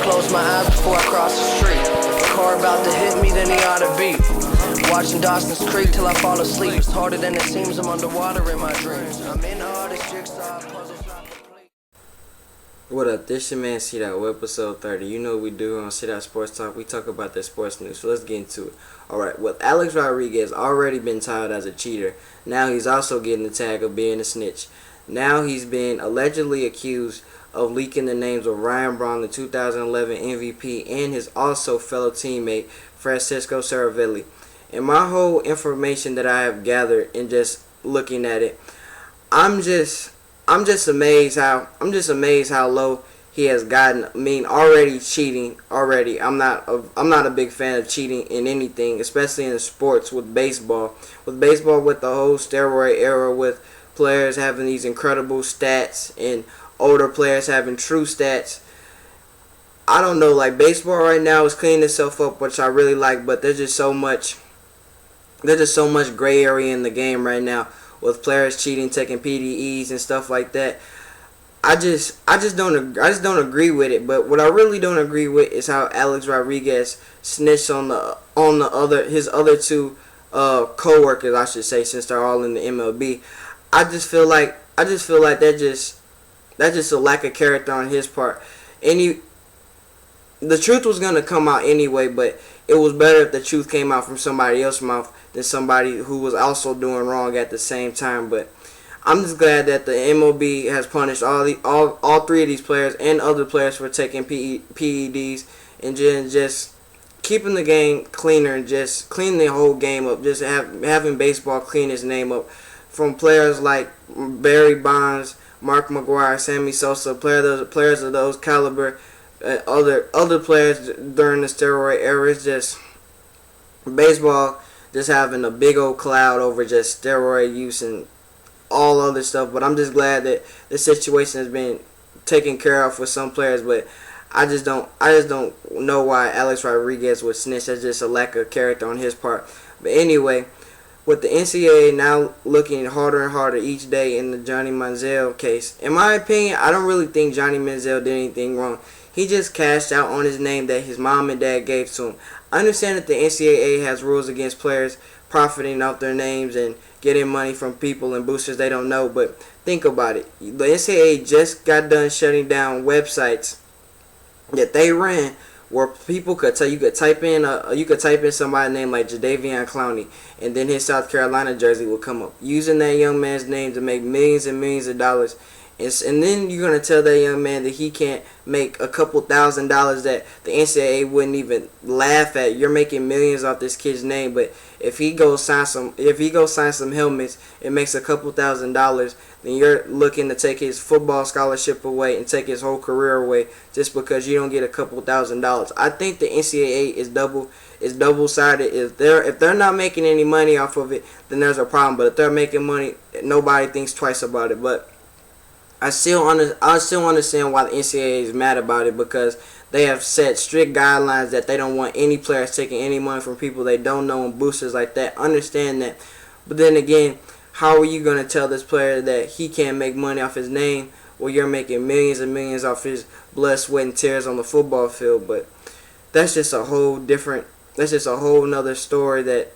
Close my eyes before I cross the street. If a car about to hit me, then he ought to beat. Watching Dawson's Creek till I fall asleep. It's harder than it seems, I'm underwater in my dreams. I'm in all this jigsaw puzzles not complete. What up, this your man CDot with episode 30. You know what we do on CDot Sports Talk. We talk about the sports news, so let's get into it. Alright, with Alex Rodriguez already been titled as a cheater, now he's also getting the tag of being a snitch. Now he's been allegedly accused of leaking the names of Ryan Braun, the 2011 MVP, and his also fellow teammate, Francisco Cervelli. And my whole information that I have gathered in just looking at it, I'm just amazed how low he has gotten. I mean, already cheating. I'm not a big fan of cheating in anything, especially in sports with baseball. With the whole steroid era, with players having these incredible stats and older players having true stats. I don't know, like baseball right now is cleaning itself up, which I really like, but there's just so much gray area in the game right now with players cheating, taking PDEs and stuff like that. I just don't agree with it. But what I really don't agree with is how Alex Rodriguez snitched on his other two co-workers, I should say, since they're all in the MLB. I just feel like that's just a lack of character on his part. The truth was gonna come out anyway, but it was better if the truth came out from somebody else's mouth than somebody who was also doing wrong at the same time. But I'm just glad that the MLB has punished all three of these players and other players for taking PEDs and just keeping the game cleaner and just cleaning the whole game up. Just having baseball clean its name up, from players like Barry Bonds, Mark McGwire, Sammy Sosa, players of those caliber, other players during the steroid era. It's just baseball just having a big old cloud over just steroid use and all other stuff. But I'm just glad that the situation has been taken care of for some players. But I just don't know why Alex Rodriguez would snitch. That's just a lack of character on his part. But anyway, with the NCAA now looking harder and harder each day in the Johnny Manziel case, in my opinion, I don't really think Johnny Manziel did anything wrong. He just cashed out on his name that his mom and dad gave to him. I understand that the NCAA has rules against players profiting off their names and getting money from people and boosters they don't know, but think about it. The NCAA just got done shutting down websites that they ran where people could tell you could type in somebody's name like Jadeveon Clowney, and then his South Carolina jersey will come up, using that young man's name to make millions and millions of dollars. And then you're going to tell that young man that he can't make a couple $1,000s that the NCAA wouldn't even laugh at. You're making millions off this kid's name, but if he goes sign some helmets, it makes a couple $1,000s, then you're looking to take his football scholarship away and take his whole career away just because you don't get a couple $1,000s. I think the NCAA is double-sided. If they're not making any money off of it, then there's a problem. But if they're making money, nobody thinks twice about it. But I still understand why the NCAA is mad about it, because they have set strict guidelines that they don't want any players taking any money from people they don't know and boosters like that. Understand that. But then again, how are you going to tell this player that he can't make money off his name while you're making millions and millions off his blood, sweat, and tears on the football field? But that's just a whole nother story that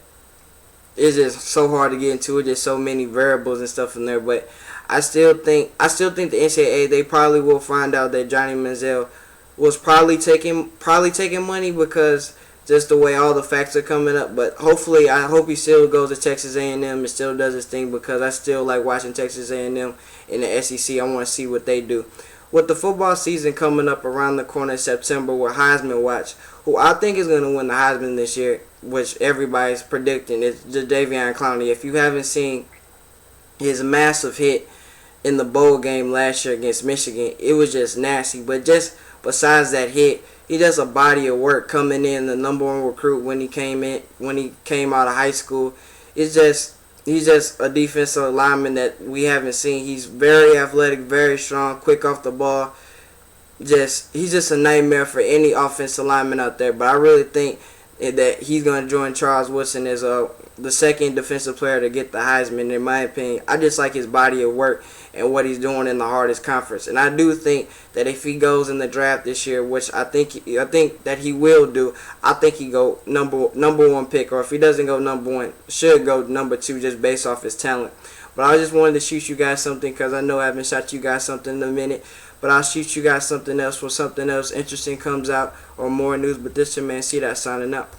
is just so hard to get into. It's just so many variables and stuff in there. But I still think the NCAA, they probably will find out that Johnny Manziel was probably taking money, because just the way all the facts are coming up. But hopefully, I hope he still goes to Texas A&M and still does his thing, because I still like watching Texas A&M in the SEC. I want to see what they do. With the football season coming up around the corner in September with Heisman Watch, who I think is going to win the Heisman this year, which everybody's predicting, is Jadeveon Clowney. If you haven't seen his massive hit in the bowl game last year against Michigan, it was just nasty. But just besides that hit, he does a body of work coming in, the number one recruit when he came out of high school. He's just a defensive lineman that we haven't seen. He's very athletic, very strong, quick off the ball. He's just a nightmare for any offensive lineman out there. But I really think that he's going to join Charles Woodson as the second defensive player to get the Heisman, in my opinion. I just like his body of work and what he's doing in the hardest conference. And I do think that if he goes in the draft this year, which I think that he will do, I think he go number one pick, or if he doesn't go number one, should go number two just based off his talent. But I just wanted to shoot you guys something because I know I haven't shot you guys something in a minute. But I'll shoot you guys something else when something else interesting comes out or more news. But this your man CDot signing out.